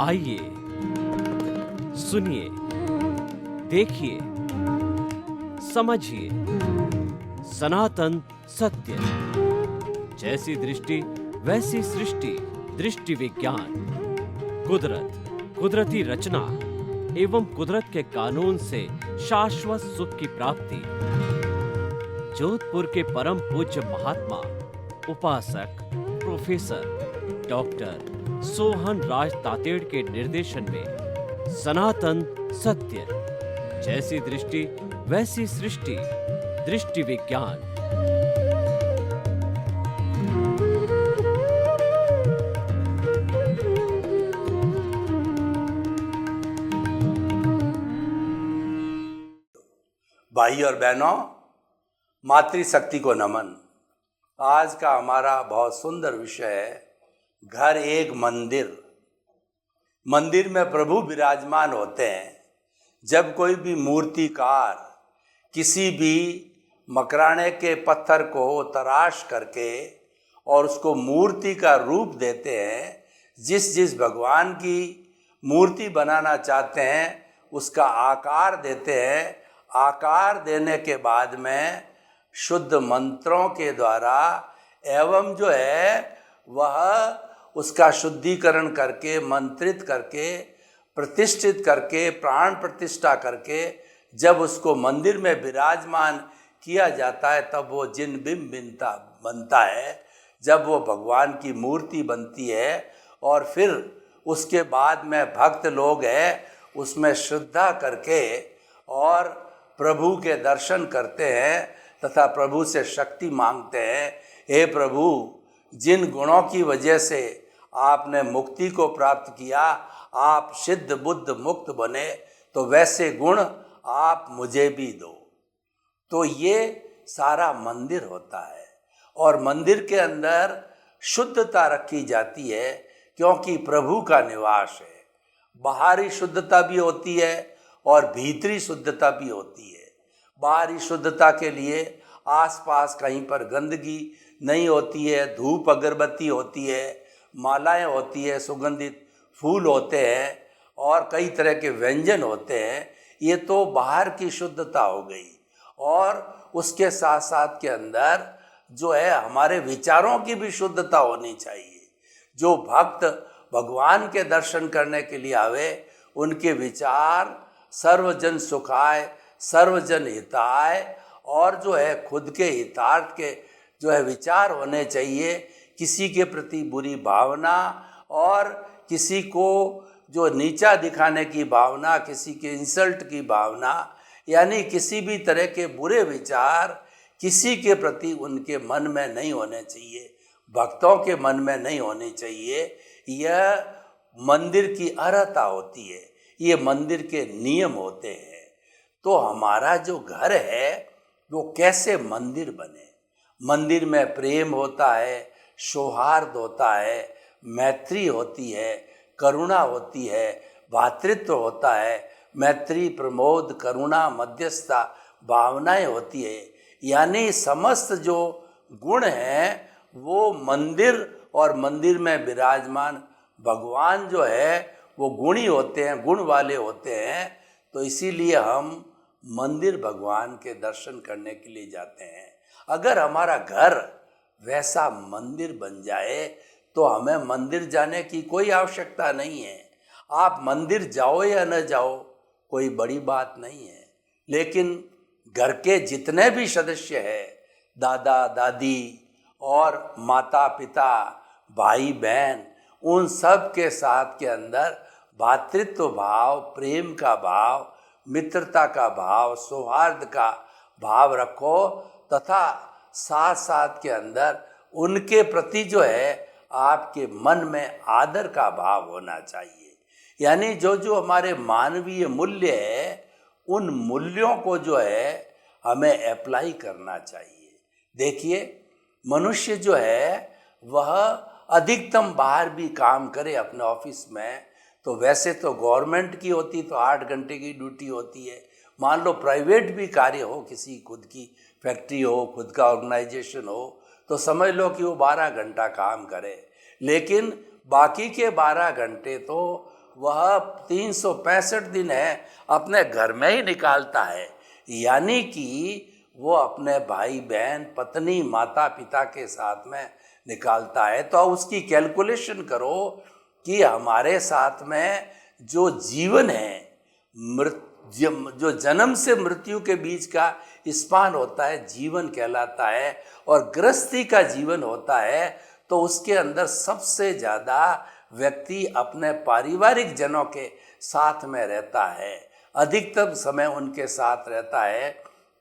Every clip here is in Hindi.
आइए, सुनिए, देखिए, समझिए सनातन सत्य। जैसी दृष्टि वैसी सृष्टि, दृष्टि विज्ञान। कुदरत, कुदरती रचना एवं कुदरत के कानून से शाश्वत सुख की प्राप्ति। जोधपुर के परम पूज्य महात्मा उपासक प्रोफेसर डॉक्टर सोहन राज तातेड़ के निर्देशन में सनातन सत्य। जैसी दृष्टि वैसी सृष्टि, दृष्टि विज्ञान। भाई और बहनों, मातृशक्ति को नमन। आज का हमारा बहुत सुंदर विषय है घर एक मंदिर। मंदिर में प्रभु विराजमान होते हैं। जब कोई भी मूर्तिकार किसी भी मकराने के पत्थर को तराश करके और उसको मूर्ति का रूप देते हैं, जिस जिस भगवान की मूर्ति बनाना चाहते हैं उसका आकार देते हैं। आकार देने के बाद में शुद्ध मंत्रों के द्वारा एवं जो है वह उसका शुद्धिकरण करके, मंत्रित करके, प्रतिष्ठित करके, प्राण प्रतिष्ठा करके जब उसको मंदिर में विराजमान किया जाता है तब वो जिन बिंब बनता है, जब वो भगवान की मूर्ति बनती है। और फिर उसके बाद में भक्त लोग हैं उसमें श्रद्धा करके और प्रभु के दर्शन करते हैं तथा प्रभु से शक्ति मांगते हैं। हे प्रभु, जिन गुणों की वजह से आपने मुक्ति को प्राप्त किया, आप सिद्ध बुद्ध मुक्त बने, तो वैसे गुण आप मुझे भी दो। तो ये सारा मंदिर होता है और मंदिर के अंदर शुद्धता रखी जाती है क्योंकि प्रभु का निवास है। बाहरी शुद्धता भी होती है और भीतरी शुद्धता भी होती है। बाहरी शुद्धता के लिए आसपास कहीं पर गंदगी नहीं होती है, धूप अगरबत्ती होती है, मालाएं होती है, सुगंधित फूल होते हैं और कई तरह के व्यंजन होते हैं। ये तो बाहर की शुद्धता हो गई। और उसके साथ साथ के अंदर जो है हमारे विचारों की भी शुद्धता होनी चाहिए। जो भक्त भगवान के दर्शन करने के लिए आवे उनके विचार सर्वजन सुखाय, सर्वजन हिताय और जो है खुद के हितार्थ के जो है विचार होने चाहिए। किसी के प्रति बुरी भावना और किसी को जो नीचा दिखाने की भावना, किसी के इंसल्ट की भावना, यानी किसी भी तरह के बुरे विचार किसी के प्रति उनके मन में नहीं होने चाहिए, भक्तों के मन में नहीं होनी चाहिए। यह मंदिर की अर्हता होती है, ये मंदिर के नियम होते हैं। तो हमारा जो घर है वो कैसे मंदिर बने? मंदिर में प्रेम होता है, सौहार्द होता है, मैत्री होती है, करुणा होती है, भातृत्व होता है, मैत्री, प्रमोद, करुणा, मध्यस्थता भावनाएं होती है। यानी समस्त जो गुण हैं वो मंदिर और मंदिर में विराजमान भगवान जो है वो गुणी होते हैं, गुण वाले होते हैं। तो इसीलिए हम मंदिर भगवान के दर्शन करने के लिए जाते हैं। अगर हमारा घर वैसा मंदिर बन जाए तो हमें मंदिर जाने की कोई आवश्यकता नहीं है। आप मंदिर जाओ या न जाओ कोई बड़ी बात नहीं है, लेकिन घर के जितने भी सदस्य हैं, दादा दादी और माता पिता, भाई बहन, उन सब के साथ के अंदर भातृत्व भाव, प्रेम का भाव, मित्रता का भाव, सौहार्द का भाव रखो तथा साथ साथ के अंदर उनके प्रति जो है आपके मन में आदर का भाव होना चाहिए। यानी जो जो हमारे मानवीय मूल्य है उन मूल्यों को जो है हमें अप्लाई करना चाहिए। देखिए, मनुष्य जो है वह अधिकतम बाहर भी काम करे अपने ऑफिस में तो वैसे तो गवर्नमेंट की होती तो 8 घंटे की ड्यूटी होती है। मान लो प्राइवेट भी कार्य हो, किसी खुद की फैक्ट्री हो, खुद का ऑर्गेनाइजेशन हो, तो समझ लो कि वो 12 घंटा काम करे, लेकिन बाकी के 12 घंटे तो वह 365 दिन है अपने घर में ही निकालता है। यानी कि वो अपने भाई बहन, पत्नी, माता पिता के साथ में निकालता है। तो उसकी कैलकुलेशन करो कि हमारे साथ में जो जीवन है, जो जन्म से मृत्यु के बीच का स्पान होता है, जीवन कहलाता है, और गृहस्थी का जीवन होता है। तो उसके अंदर सबसे ज़्यादा व्यक्ति अपने पारिवारिक जनों के साथ में रहता है, अधिकतम समय उनके साथ रहता है।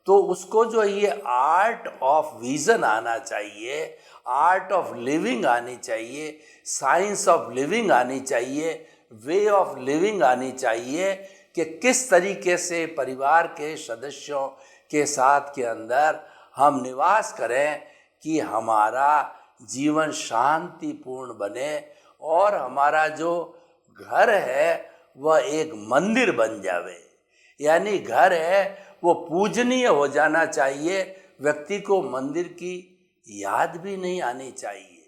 तो उसको जो ये आर्ट ऑफ विजन आना चाहिए, आर्ट ऑफ लिविंग आनी चाहिए, साइंस ऑफ लिविंग आनी चाहिए, वे ऑफ लिविंग आनी चाहिए कि किस तरीके से परिवार के सदस्यों के साथ के अंदर हम निवास करें कि हमारा जीवन शांतिपूर्ण बने और हमारा जो घर है वह एक मंदिर बन जावे। यानी घर है वो पूजनीय हो जाना चाहिए, व्यक्ति को मंदिर की याद भी नहीं आनी चाहिए।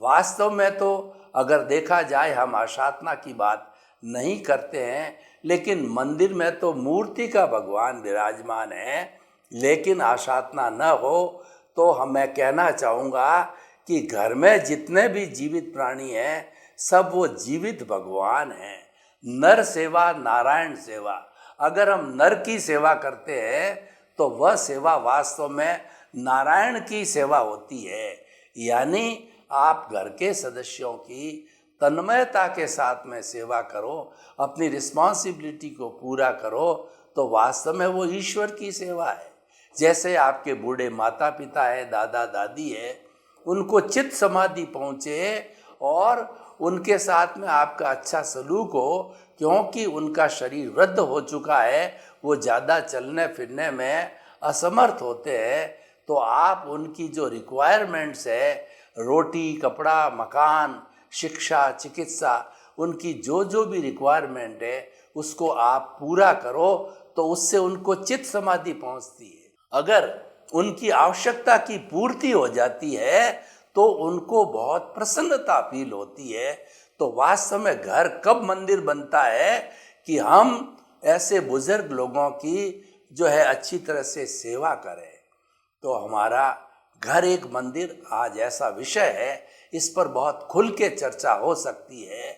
वास्तव में तो अगर देखा जाए, हम आशातना की बात नहीं करते हैं, लेकिन मंदिर में तो मूर्ति का भगवान विराजमान है, लेकिन आशातना न हो तो मैं कहना चाहूँगा कि घर में जितने भी जीवित प्राणी हैं सब वो जीवित भगवान हैं। नर सेवा नारायण सेवा, अगर हम नर की सेवा करते हैं तो वह सेवा वास्तव में नारायण की सेवा होती है। यानी आप घर के सदस्यों की तन्मयता के साथ में सेवा करो, अपनी रिस्पॉन्सिबिलिटी को पूरा करो, तो वास्तव में वो ईश्वर की सेवा है। जैसे आपके बूढ़े माता पिता है, दादा दादी है, उनको चित्त समाधि पहुँचे और उनके साथ में आपका अच्छा सलूक हो, क्योंकि उनका शरीर वृद्ध हो चुका है, वो ज़्यादा चलने फिरने में असमर्थ होते हैं। तो आप उनकी जो रिक्वायरमेंट्स है, रोटी, कपड़ा, मकान, शिक्षा, चिकित्सा, उनकी जो भी रिक्वायरमेंट है उसको आप पूरा करो, तो उससे उनको चित्त समाधि पहुंचती है। अगर उनकी आवश्यकता की पूर्ति हो जाती है तो उनको बहुत प्रसन्नता फील होती है। तो वास्तव में घर कब मंदिर बनता है कि हम ऐसे बुजुर्ग लोगों की जो है अच्छी तरह से सेवा करें। तो हमारा घर एक मंदिर आज ऐसा विषय है, इस पर बहुत खुल के चर्चा हो सकती है।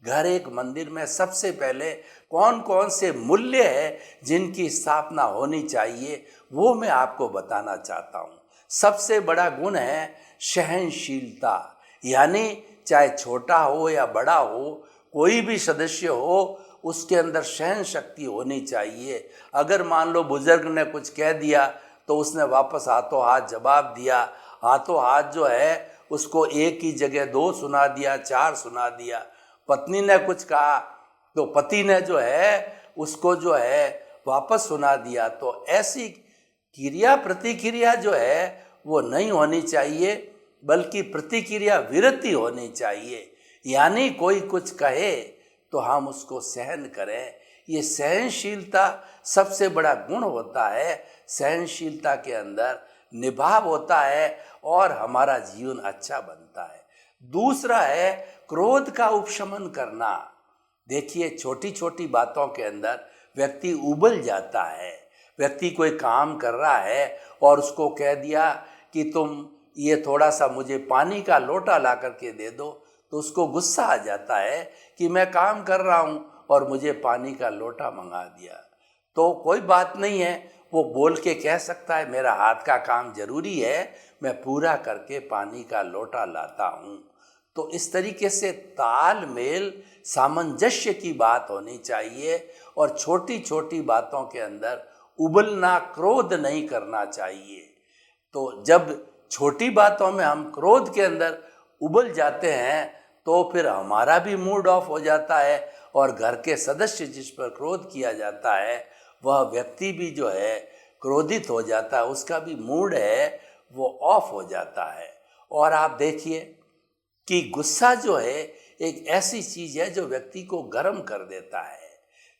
घर एक मंदिर में सबसे पहले कौन कौन से मूल्य है जिनकी स्थापना होनी चाहिए, वो मैं आपको बताना चाहता हूँ। सबसे बड़ा गुण है सहनशीलता। यानी चाहे छोटा हो या बड़ा हो, कोई भी सदस्य हो, उसके अंदर सहन शक्ति होनी चाहिए। अगर मान लो बुजुर्ग ने कुछ कह दिया तो उसने वापस हाथों हाथ जवाब दिया, हाथों हाथ जो है उसको एक ही जगह 2 सुना दिया, 4 सुना दिया। पत्नी ने कुछ कहा तो पति ने जो है उसको जो है वापस सुना दिया। तो ऐसी क्रिया प्रतिक्रिया जो है वो नहीं होनी चाहिए, बल्कि प्रतिक्रिया विरति होनी चाहिए। यानी कोई कुछ कहे तो हम उसको सहन करें। ये सहनशीलता सबसे बड़ा गुण होता है। सहनशीलता के अंदर निभाव होता है और हमारा जीवन अच्छा बनता है। दूसरा है क्रोध का उपशमन करना। देखिए, छोटी छोटी बातों के अंदर व्यक्ति उबल जाता है। व्यक्ति कोई काम कर रहा है और उसको कह दिया कि तुम ये थोड़ा सा मुझे पानी का लोटा ला करके दे दो, तो उसको गुस्सा आ जाता है कि मैं काम कर रहा हूँ और मुझे पानी का लोटा मंगा दिया। तो कोई बात नहीं है, वो बोल के कह सकता है मेरा हाथ का काम जरूरी है, मैं पूरा करके पानी का लोटा लाता हूँ। तो इस तरीके से तालमेल, सामंजस्य की बात होनी चाहिए और छोटी छोटी बातों के अंदर उबलना, क्रोध नहीं करना चाहिए। तो जब छोटी बातों में हम क्रोध के अंदर उबल जाते हैं तो फिर हमारा भी मूड ऑफ हो जाता है और घर के सदस्य जिस पर क्रोध किया जाता है वह व्यक्ति भी जो है क्रोधित हो जाता है, उसका भी मूड है वो ऑफ हो जाता है। और आप देखिए कि गुस्सा जो है एक ऐसी चीज़ है जो व्यक्ति को गर्म कर देता है।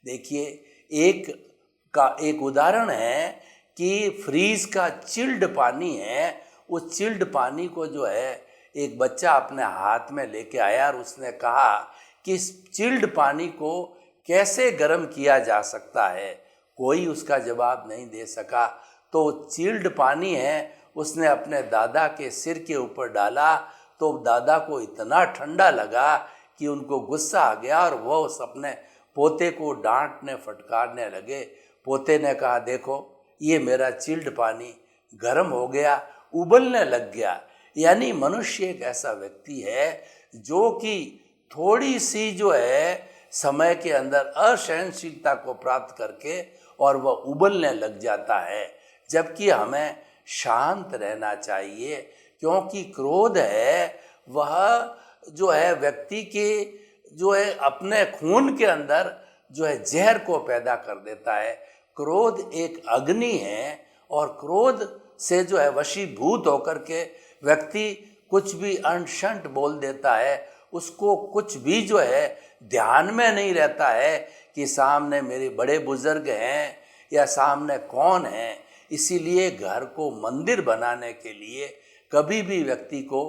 देखिए, एक उदाहरण है कि फ्रीज का चिल्ड पानी है, उस चिल्ड पानी को जो है एक बच्चा अपने हाथ में लेके आया और उसने कहा कि इस चिल्ड पानी को कैसे गर्म किया जा सकता है। कोई उसका जवाब नहीं दे सका। तो चिल्ड पानी है, उसने अपने दादा के सिर के ऊपर डाला तो दादा को इतना ठंडा लगा कि उनको गुस्सा आ गया और वो उस अपने पोते को डांटने फटकारने लगे। पोते ने कहा, देखो ये मेरा चिल्ड पानी गर्म हो गया, उबलने लग गया। यानी मनुष्य एक ऐसा व्यक्ति है जो कि थोड़ी सी जो है समय के अंदर असहनशीलता को प्राप्त करके और वह उबलने लग जाता है, जबकि हमें शांत रहना चाहिए, क्योंकि क्रोध है वह जो है व्यक्ति के जो है अपने खून के अंदर जो है जहर को पैदा कर देता है। क्रोध एक अग्नि है और क्रोध से जो है वशीभूत होकर के व्यक्ति कुछ भी अनशंट बोल देता है। उसको कुछ भी जो है ध्यान में नहीं रहता है कि सामने मेरे बड़े बुजुर्ग हैं या सामने कौन है। इसीलिए घर को मंदिर बनाने के लिए कभी भी व्यक्ति को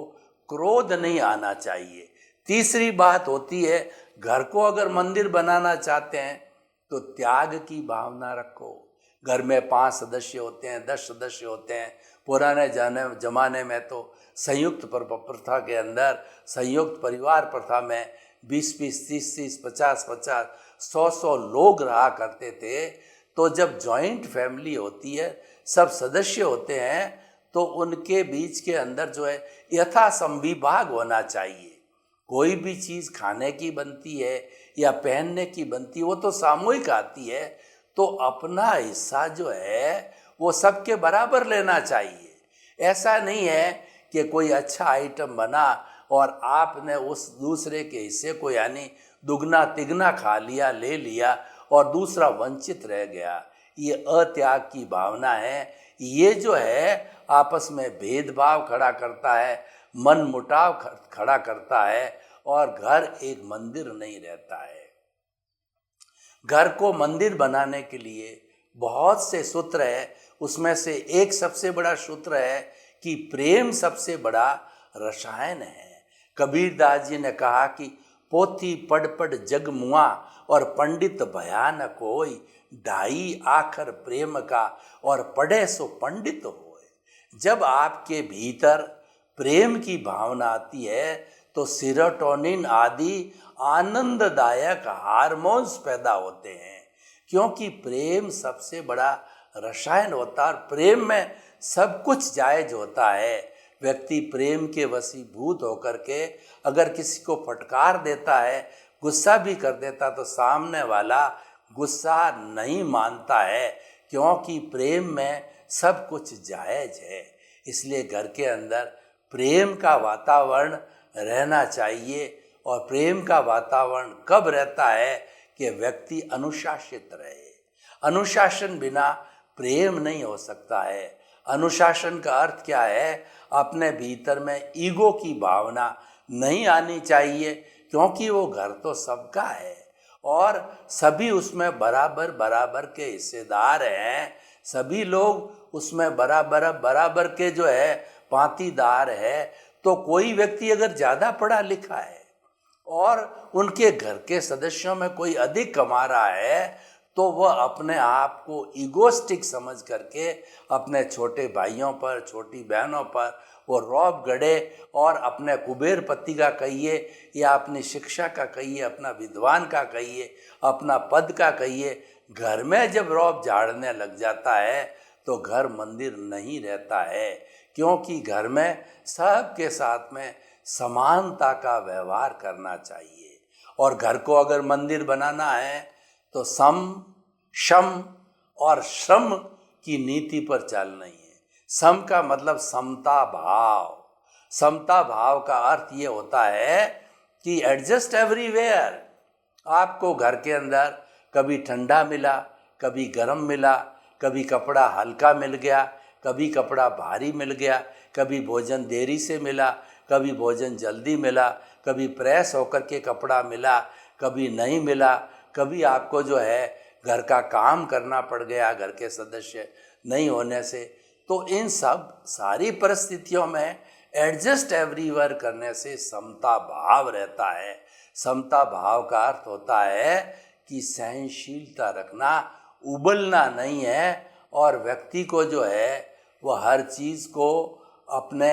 क्रोध नहीं आना चाहिए। तीसरी बात होती है, घर को अगर मंदिर बनाना चाहते हैं तो त्याग की भावना रखो। घर में 5 सदस्य होते हैं, 10 सदस्य होते हैं। पुराने जमाने में तो संयुक्त प्रथा के अंदर, संयुक्त परिवार प्रथा में 20-20, 30-30, 50-50, 100-100 लोग रहा करते थे। तो जब जॉइंट फैमिली होती है, सब सदस्य होते हैं, तो उनके बीच के अंदर जो है यथा संविभाग होना चाहिए। कोई भी चीज़ खाने की बनती है या पहनने की बनती है, वो तो सामूहिक आती है, तो अपना हिस्सा जो है वो सबके बराबर लेना चाहिए। ऐसा नहीं है कि कोई अच्छा आइटम बना और आपने उस दूसरे के हिस्से को यानी दुगना तिगना खा लिया, ले लिया और दूसरा वंचित रह गया। ये अत्याग की भावना है। ये जो है आपस में भेदभाव खड़ा करता है, मन मुटाव खड़ा करता है और घर एक मंदिर नहीं रहता है। घर को मंदिर बनाने के लिए बहुत से सूत्र है, उसमें से एक सबसे बड़ा सूत्र है कि प्रेम सबसे बड़ा रसायन है। कबीरदास जी ने कहा कि पोथी पढ़ पढ़ जग मुआ और पंडित भया न कोई, ढाई आखर प्रेम का और पढ़े सो पंडित होए। जब आपके भीतर प्रेम की भावना आती है तो सीरोटोनिन आदि आनंददायक हार्मोन्स पैदा होते हैं, क्योंकि प्रेम सबसे बड़ा रसायन होता है और प्रेम में सब कुछ जायज होता है। व्यक्ति प्रेम के वशीभूत होकर के अगर किसी को फटकार देता है, गुस्सा भी कर देता, तो सामने वाला गुस्सा नहीं मानता है, क्योंकि प्रेम में सब कुछ जायज है। इसलिए घर के अंदर प्रेम का वातावरण रहना चाहिए। और प्रेम का वातावरण कब रहता है कि व्यक्ति अनुशासित रहे। अनुशासन बिना प्रेम नहीं हो सकता है। अनुशासन का अर्थ क्या है? अपने भीतर में ईगो की भावना नहीं आनी चाहिए, क्योंकि वो घर तो सबका है और सभी उसमें बराबर बराबर के हिस्सेदार हैं। सभी लोग उसमें बराबर के जो है पांतीदार है। तो कोई व्यक्ति अगर ज़्यादा पढ़ा लिखा है और उनके घर के सदस्यों में कोई अधिक कमा रहा है, तो वह अपने आप को ईगोस्टिक समझ करके अपने छोटे भाइयों पर, छोटी बहनों पर वो रौब गढ़े और अपने कुबेरपति का कहिए या अपनी शिक्षा का कहिए, अपना विद्वान का कहिए, अपना पद का कहिए, घर में जब रौब झाड़ने लग जाता है तो घर मंदिर नहीं रहता है। क्योंकि घर में सबके साथ में समानता का व्यवहार करना चाहिए। और घर को अगर मंदिर बनाना है तो सम, शम और श्रम की नीति पर चलना ही है। सम का मतलब समता भाव। समता भाव का अर्थ ये होता है कि एडजस्ट एवरीवेयर। आपको घर के अंदर कभी ठंडा मिला, कभी गर्म मिला, कभी कपड़ा हल्का मिल गया, कभी कपड़ा भारी मिल गया, कभी भोजन देरी से मिला, कभी भोजन जल्दी मिला, कभी प्रेस होकर के कपड़ा मिला, कभी नहीं मिला, कभी आपको जो है घर का काम करना पड़ गया घर के सदस्य नहीं होने से। तो इन सब सारी परिस्थितियों में एडजस्ट एवरीवेयर करने से समता भाव रहता है। समता भाव का अर्थ होता है कि सहनशीलता रखना, उबलना नहीं है, और व्यक्ति को जो है वह हर चीज़ को अपने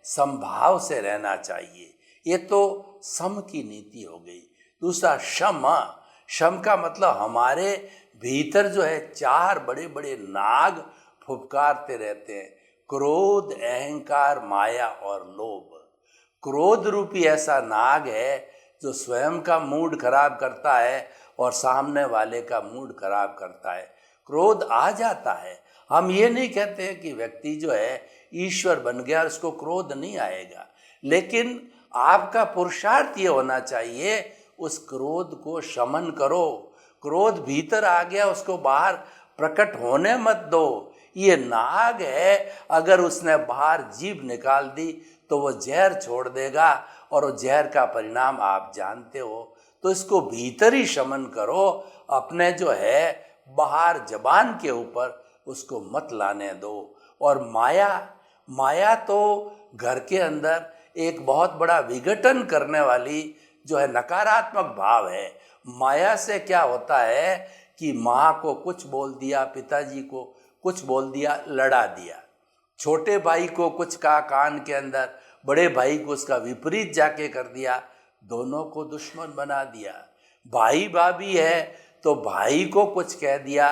समभाव से रहना चाहिए। ये तो सम की नीति हो गई। दूसरा शम। शम का मतलब हमारे भीतर जो है 4 बड़े बड़े नाग फुफकारते रहते हैं, क्रोध, अहंकार, माया और लोभ। क्रोध रूपी ऐसा नाग है जो स्वयं का मूड खराब करता है और सामने वाले का मूड खराब करता है। क्रोध आ जाता है। हम ये नहीं कहते हैं कि व्यक्ति जो है ईश्वर बन गया और उसको क्रोध नहीं आएगा, लेकिन आपका पुरुषार्थ ये होना चाहिए उस क्रोध को शमन करो। क्रोध भीतर आ गया, उसको बाहर प्रकट होने मत दो। ये नाग है, अगर उसने बाहर जीभ निकाल दी तो वो जहर छोड़ देगा, और वो जहर का परिणाम आप जानते हो। तो इसको भीतर ही शमन करो, अपने जो है बाहर जबान के ऊपर उसको मत लाने दो। और माया तो घर के अंदर एक बहुत बड़ा विघटन करने वाली जो है नकारात्मक भाव है। माया से क्या होता है कि माँ को कुछ बोल दिया, पिताजी को कुछ बोल दिया, लड़ा दिया, छोटे भाई को कुछ कहा कान के अंदर, बड़े भाई को उसका विपरीत जाके कर दिया, दोनों को दुश्मन बना दिया। भाई भाभी है तो भाई को कुछ कह दिया,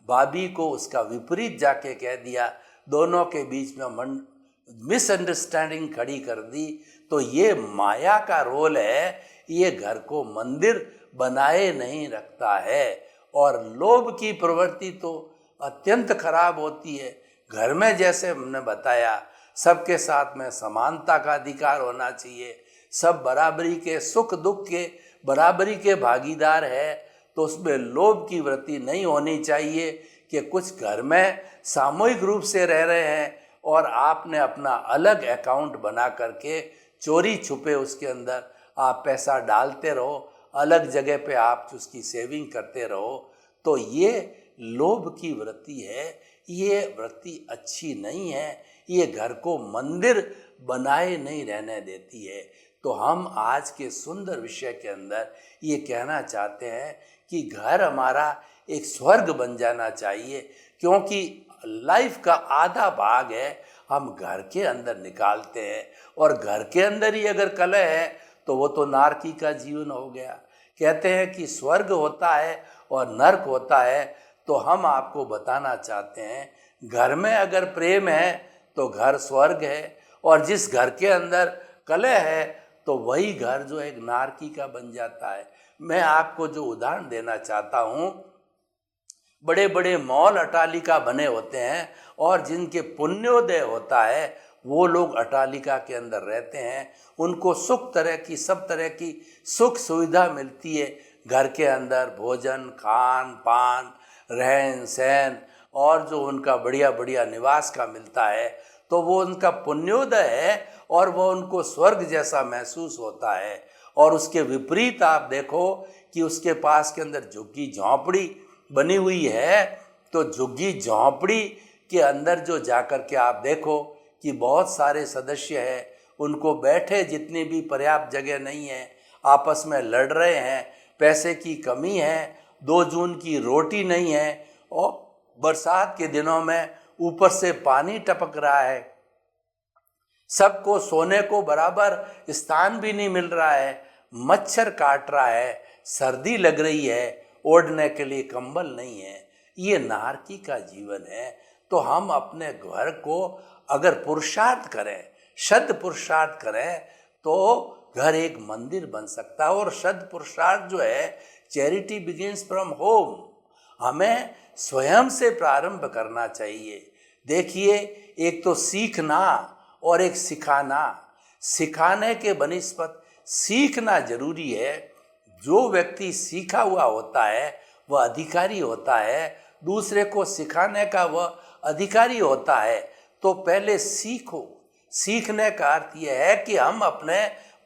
भाभी को उसका विपरीत जाके कह दिया, दोनों के बीच में मिसअंडरस्टैंडिंग खड़ी कर दी। तो ये माया का रोल है, ये घर को मंदिर बनाए नहीं रखता है। और लोभ की प्रवृत्ति तो अत्यंत खराब होती है। घर में जैसे हमने बताया सबके साथ में समानता का अधिकार होना चाहिए, सब बराबरी के सुख दुख के बराबरी के भागीदार है, तो उसमें लोभ की वृत्ति नहीं होनी चाहिए कि कुछ घर में सामूहिक रूप से रह रहे हैं और आपने अपना अलग अकाउंट बना करके चोरी छुपे उसके अंदर आप पैसा डालते रहो, अलग जगह पे आप उसकी सेविंग करते रहो। तो ये लोभ की वृत्ति है, ये वृत्ति अच्छी नहीं है, ये घर को मंदिर बनाए नहीं रहने देती है। तो हम आज के सुंदर विषय के अंदर ये कहना चाहते हैं कि घर हमारा एक स्वर्ग बन जाना चाहिए, क्योंकि लाइफ का आधा भाग है हम घर के अंदर निकालते हैं, और घर के अंदर ही अगर कलह है तो वो तो नारकी का जीवन हो गया। कहते हैं कि स्वर्ग होता है और नर्क होता है, तो हम आपको बताना चाहते हैं घर में अगर प्रेम है तो घर स्वर्ग है, और जिस घर के अंदर कलह है तो वही घर जो एक नारकी का बन जाता है। मैं आपको जो उदाहरण देना चाहता हूँ, बड़े बड़े मॉल अट्टालिका बने होते हैं, और जिनके पुण्योदय होता है वो लोग अट्टालिका के अंदर रहते हैं, उनको सब तरह की सुख सुविधा मिलती है घर के अंदर, भोजन, खान पान, रहन सहन, और जो उनका बढ़िया बढ़िया निवास का मिलता है, तो वो उनका पुण्योदय है और वो उनको स्वर्ग जैसा महसूस होता है। और उसके विपरीत आप देखो कि उसके पास के अंदर झुग्गी झोंपड़ी बनी हुई है, तो झुग्गी झोंपड़ी के अंदर जो जाकर के आप देखो कि बहुत सारे सदस्य हैं, उनको बैठे जितनी भी पर्याप्त जगह नहीं है, आपस में लड़ रहे हैं, पैसे की कमी है, 2 जून की रोटी नहीं है, और बरसात के दिनों में ऊपर से पानी टपक रहा है, सबको सोने को बराबर स्थान भी नहीं मिल रहा है, मच्छर काट रहा है, सर्दी लग रही है, ओढ़ने के लिए कंबल नहीं है। ये नारकी का जीवन है। तो हम अपने घर को अगर पुरुषार्थ करें, शत पुरुषार्थ करें, तो घर एक मंदिर बन सकता है। और शत पुरुषार्थ जो है, चैरिटी बिगिंस फ्रॉम होम, हमें स्वयं से प्रारंभ करना चाहिए। देखिए, एक तो सीखना और एक सिखाना। सिखाने के बनिस्पत सीखना जरूरी है। जो व्यक्ति सीखा हुआ होता है वह अधिकारी होता है, दूसरे को सिखाने का वह अधिकारी होता है। तो पहले सीखो। सीखने का अर्थ यह है कि हम अपने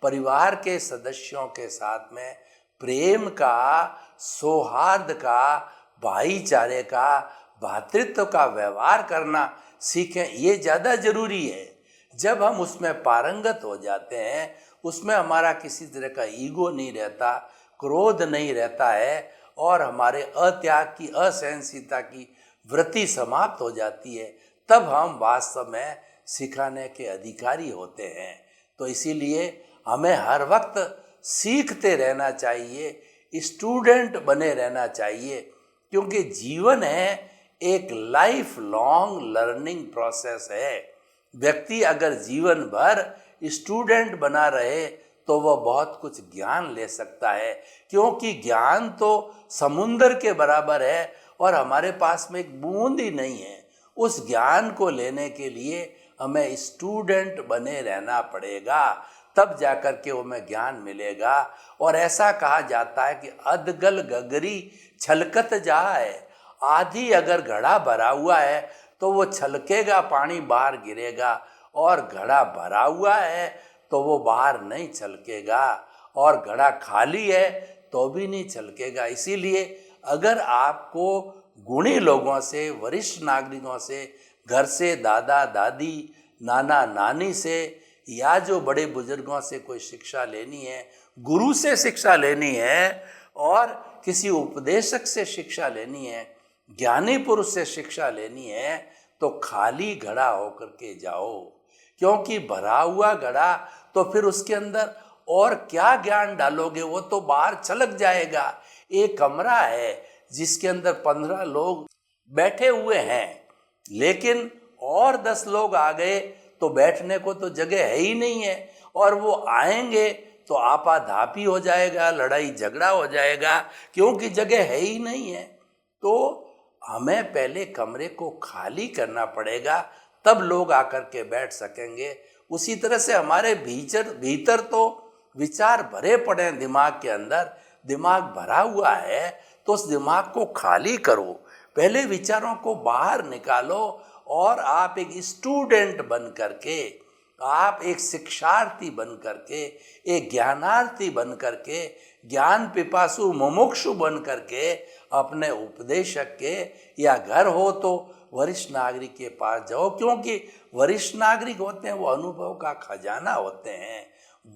परिवार के सदस्यों के साथ में प्रेम का, सौहार्द का, भाईचारे का, भ्रातृत्व का व्यवहार करना सीखें। ये ज़्यादा जरूरी है। जब हम उसमें पारंगत हो जाते हैं, उसमें हमारा किसी तरह का ईगो नहीं रहता, क्रोध नहीं रहता है, और हमारे अत्याग की, असहनशीलता की वृत्ति समाप्त हो जाती है, तब हम वास्तव में सिखाने के अधिकारी होते हैं। तो इसीलिए हमें हर वक्त सीखते रहना चाहिए, स्टूडेंट बने रहना चाहिए, क्योंकि जीवन है एक लाइफ लॉन्ग लर्निंग प्रोसेस है। व्यक्ति अगर जीवन भर स्टूडेंट बना रहे तो वह बहुत कुछ ज्ञान ले सकता है, क्योंकि ज्ञान तो समुंदर के बराबर है और हमारे पास में एक बूंद ही नहीं है। उस ज्ञान को लेने के लिए हमें स्टूडेंट बने रहना पड़ेगा, तब जाकर के हमें ज्ञान मिलेगा। और ऐसा कहा जाता है कि अधगल गगरी छलकत जाए, आधी अगर घड़ा भरा हुआ है तो वो छलकेगा, पानी बाहर गिरेगा, और घड़ा भरा हुआ है तो वो बाहर नहीं छलकेगा, और घड़ा खाली है तो भी नहीं छलकेगा। इसीलिए अगर आपको गुणी लोगों से, वरिष्ठ नागरिकों से, घर से दादा दादी, नाना नानी से, या जो बड़े बुजुर्गों से कोई शिक्षा लेनी है, गुरु से शिक्षा लेनी है, और किसी उपदेशक से शिक्षा लेनी है, ज्ञानी पुरुष से शिक्षा लेनी है, तो खाली घड़ा होकर के जाओ। क्योंकि भरा हुआ घड़ा तो फिर उसके अंदर और क्या ज्ञान डालोगे, वो तो बाहर छलक जाएगा। एक कमरा है जिसके अंदर 15 लोग बैठे हुए हैं, लेकिन और 10 लोग आ गए तो बैठने को तो जगह है ही नहीं है, और वो आएंगे तो आपाधापी हो जाएगा, लड़ाई झगड़ा हो जाएगा, क्योंकि जगह है ही नहीं है। तो हमें पहले कमरे को खाली करना पड़ेगा, तब लोग आकर के बैठ सकेंगे। उसी तरह से हमारे भीतर तो विचार भरे पड़े हैं, दिमाग के अंदर दिमाग भरा हुआ है, तो उस दिमाग को खाली करो, पहले विचारों को बाहर निकालो, और आप एक स्टूडेंट बन करके, आप एक शिक्षार्थी बन करके, एक ज्ञानार्थी बन करके, ज्ञान पिपासु मुमुक्षु बन करके अपने उपदेशक के, या घर हो तो वरिष्ठ नागरिक के पास जाओ, क्योंकि वरिष्ठ नागरिक होते हैं वो अनुभव का खजाना होते हैं।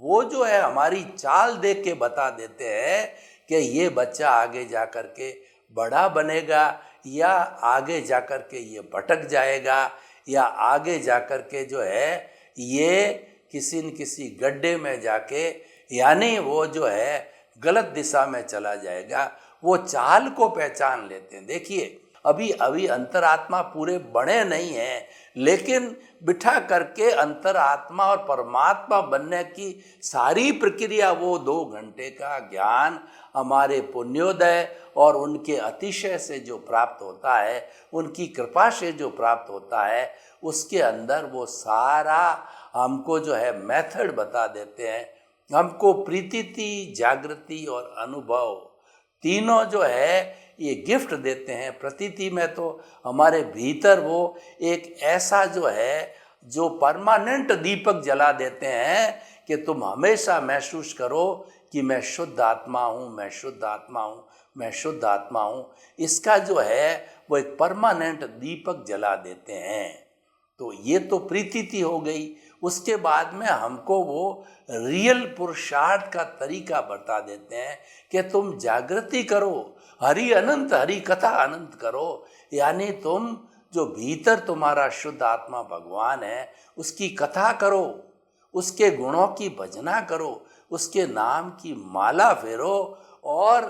वो जो है हमारी चाल देख के बता देते हैं कि ये बच्चा आगे जा कर के बड़ा बनेगा, या आगे जा कर के ये भटक जाएगा, या आगे जा कर के जो है ये किसी न किसी गड्ढे में जाके, यानी वो जो है गलत दिशा में चला जाएगा। वो चाल को पहचान लेते हैं। देखिए अभी अंतरात्मा पूरे बने नहीं हैं, लेकिन बिठा करके अंतरात्मा और परमात्मा बनने की सारी प्रक्रिया, वो 2 घंटे का ज्ञान हमारे पुण्योदय और उनके अतिशय से जो प्राप्त होता है, उनकी कृपा से जो प्राप्त होता है, उसके अंदर वो सारा हमको जो है मेथड बता देते हैं। हमको प्रीति, जागृति और अनुभव तीनों जो है ये गिफ्ट देते हैं। प्रतीति में तो हमारे भीतर वो एक ऐसा जो है, जो परमानेंट दीपक जला देते हैं कि तुम हमेशा महसूस करो कि मैं शुद्ध आत्मा हूँ, मैं शुद्ध आत्मा हूँ, मैं शुद्ध आत्मा हूँ। इसका जो है वो एक परमानेंट दीपक जला देते हैं। तो ये तो प्रीति हो गई। उसके बाद में हमको वो रियल पुरुषार्थ का तरीका बता देते हैं कि तुम जागृति करो, हरि अनंत, हरि कथा अनंत करो, यानी तुम जो भीतर तुम्हारा शुद्ध आत्मा भगवान है उसकी कथा करो, उसके गुणों की भजना करो, उसके नाम की माला फेरो। और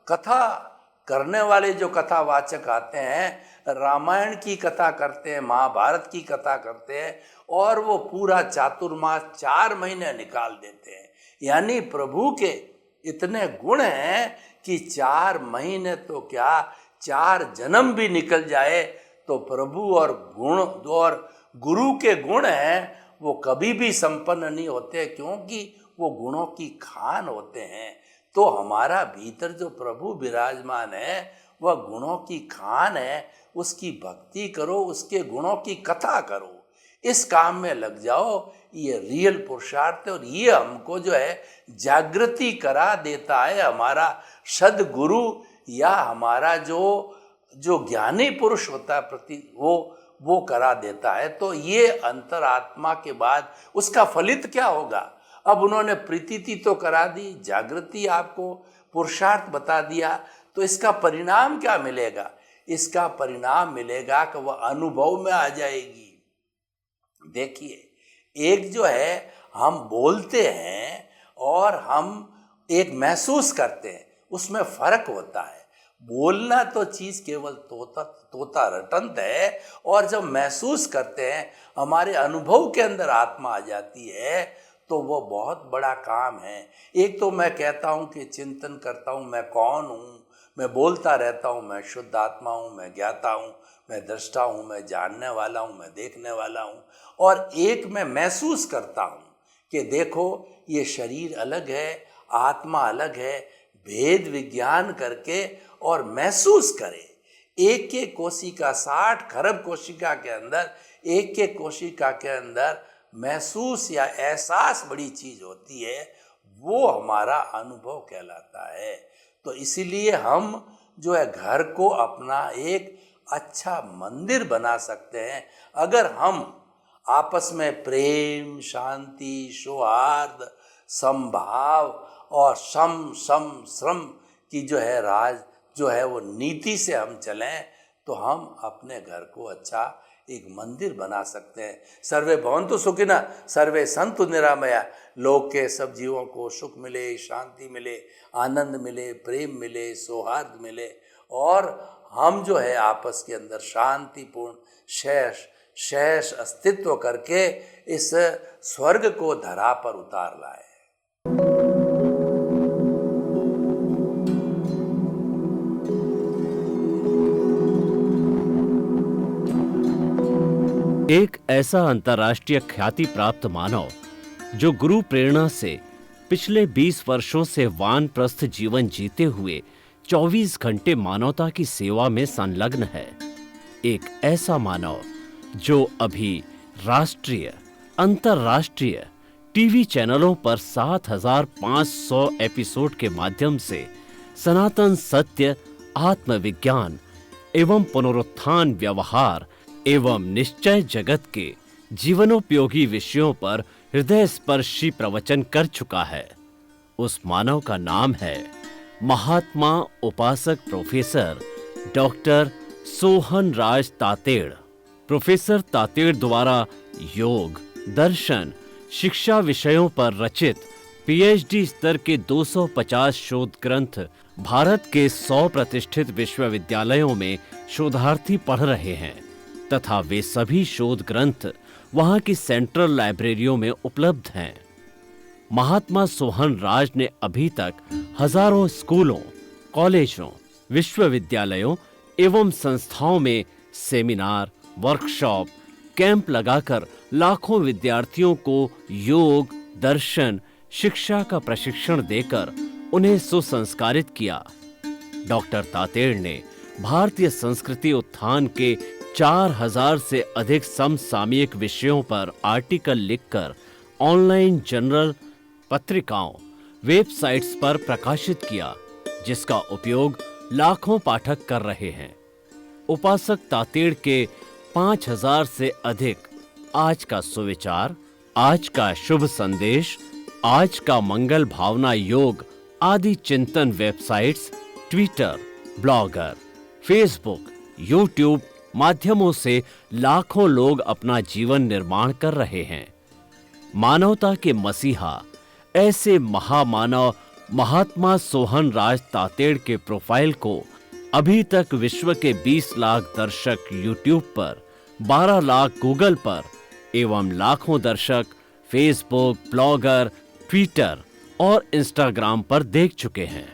कथा करने वाले जो कथावाचक आते हैं, रामायण की कथा करते हैं, महाभारत की कथा करते हैं, और वो पूरा चातुर्मास 4 महीने निकाल देते हैं। यानी प्रभु के इतने गुण हैं कि 4 महीने तो क्या, 4 जन्म भी निकल जाए तो प्रभु और गुण और गुरु के गुण हैं वो कभी भी संपन्न नहीं होते, क्योंकि वो गुणों की खान होते हैं। तो हमारा भीतर जो प्रभु विराजमान है वह गुणों की खान है, उसकी भक्ति करो, उसके गुणों की कथा करो। इस काम में लग जाओ, ये रियल पुरुषार्थ है और ये हमको जो है जागृति करा देता है। हमारा सद्गुरु या हमारा जो ज्ञानी पुरुष होता है प्रति वो करा देता है। तो ये अंतरात्मा के बाद उसका फलित क्या होगा? अब उन्होंने प्रतीति तो करा दी, जागृति आपको पुरुषार्थ बता दिया, तो इसका परिणाम क्या मिलेगा? इसका परिणाम मिलेगा कि वह अनुभव में आ जाएगी। देखिए, एक जो है हम बोलते हैं और हम एक महसूस करते हैं, उसमें फर्क होता है। बोलना तो चीज केवल तोता रटंत है, और जब महसूस करते हैं, हमारे अनुभव के अंदर आत्मा आ जाती है, तो वो बहुत बड़ा काम है। एक तो मैं कहता हूँ कि चिंतन करता हूँ, मैं कौन हूँ, मैं बोलता रहता हूँ, मैं शुद्ध आत्मा हूँ, मैं ज्ञाता हूँ, मैं दृष्टा हूँ, मैं जानने वाला हूँ, मैं देखने वाला हूँ। और एक मैं महसूस करता हूँ कि देखो ये शरीर अलग है, आत्मा अलग है, भेद विज्ञान करके और महसूस करे। एक एक कोशिका 60 खरब कोशिका के अंदर, एक एक कोशिका के अंदर महसूस या एहसास बड़ी चीज होती है, वो हमारा अनुभव कहलाता है। तो इसीलिए हम जो है घर को अपना एक अच्छा मंदिर बना सकते हैं अगर हम आपस में प्रेम, शांति, सौहार्द, समभाव और श्रम की जो है राज जो है वो नीति से हम चलें, तो हम अपने घर को अच्छा एक मंदिर बना सकते हैं। सर्वे भवन्तु सुखिनः, सर्वे सन्तु निरामया। लोक के सब जीवों को सुख मिले, शांति मिले, आनंद मिले, प्रेम मिले, सौहार्द मिले, और हम जो है आपस के अंदर शांतिपूर्ण शेष अस्तित्व करके इस स्वर्ग को धरा पर उतार लाए। एक ऐसा अंतर्राष्ट्रीय ख्याति प्राप्त मानव जो गुरु प्रेरणा से पिछले 20 वर्षों से वानप्रस्थ जीवन जीते हुए 24 घंटे मानवता की सेवा में संलग्न है। एक ऐसा मानव जो अभी राष्ट्रीय, अंतर्राष्ट्रीय टीवी चैनलों पर 7,500 एपिसोड के माध्यम से सनातन सत्य, आत्मविज्ञान एवं पुनरुत्थान व्यवहार एवं निश्चय जगत के जीवनोपयोगी विषयों पर हृदय स्पर्शी प्रवचन कर चुका है। उस मानव का नाम है महात्मा उपासक प्रोफेसर डॉक्टर सोहन राज तातेड़। प्रोफेसर तातेड़ द्वारा योग, दर्शन, शिक्षा विषयों पर रचित पीएचडी स्तर के 250 शोध ग्रंथ भारत के 100 प्रतिष्ठित विश्वविद्यालयों में शोधार्थी पढ़ रहे हैं तथा वे सभी शोध ग्रंथ वहां की सेंट्रल लाइब्रेरियों में उपलब्ध हैं। महात्मा सोहन राज ने अभी तक हजारों स्कूलों, कॉलेजों, विश्वविद्यालयों एवं संस्थाओं में सेमिनार, वर्कशॉप, कैंप लगाकर लाखों विद्यार्थियों को योग, दर्शन, शिक्षा का प्रशिक्षण देकर उन्हें सुसंस्कारित किया। डॉक्टर तातेड़ ने भारतीय संस्कृति उत्थान के 4000 से अधिक समसामयिक विषयों पर आर्टिकल लिखकर ऑनलाइन जर्नल, पत्रिकाओं, वेबसाइट्स पर प्रकाशित किया, जिसका उपयोग लाखों पाठक कर रहे हैं। उपासक तातेड़ के 5000 से अधिक आज का सुविचार, आज का शुभ संदेश, आज का मंगल भावना योग आदि चिंतन websites, Twitter, blogger, Facebook, YouTube माध्यमों से लाखों लोग अपना जीवन निर्माण कर रहे हैं। मानवता के मसीहा ऐसे महामानव महात्मा सोहन राज तातेड़ के प्रोफाइल को अभी तक विश्व के 20 लाख दर्शक यूट्यूब पर, 12 लाख गूगल पर एवं लाखों दर्शक फेसबुक, ब्लॉगर, ट्विटर और इंस्टाग्राम पर देख चुके हैं।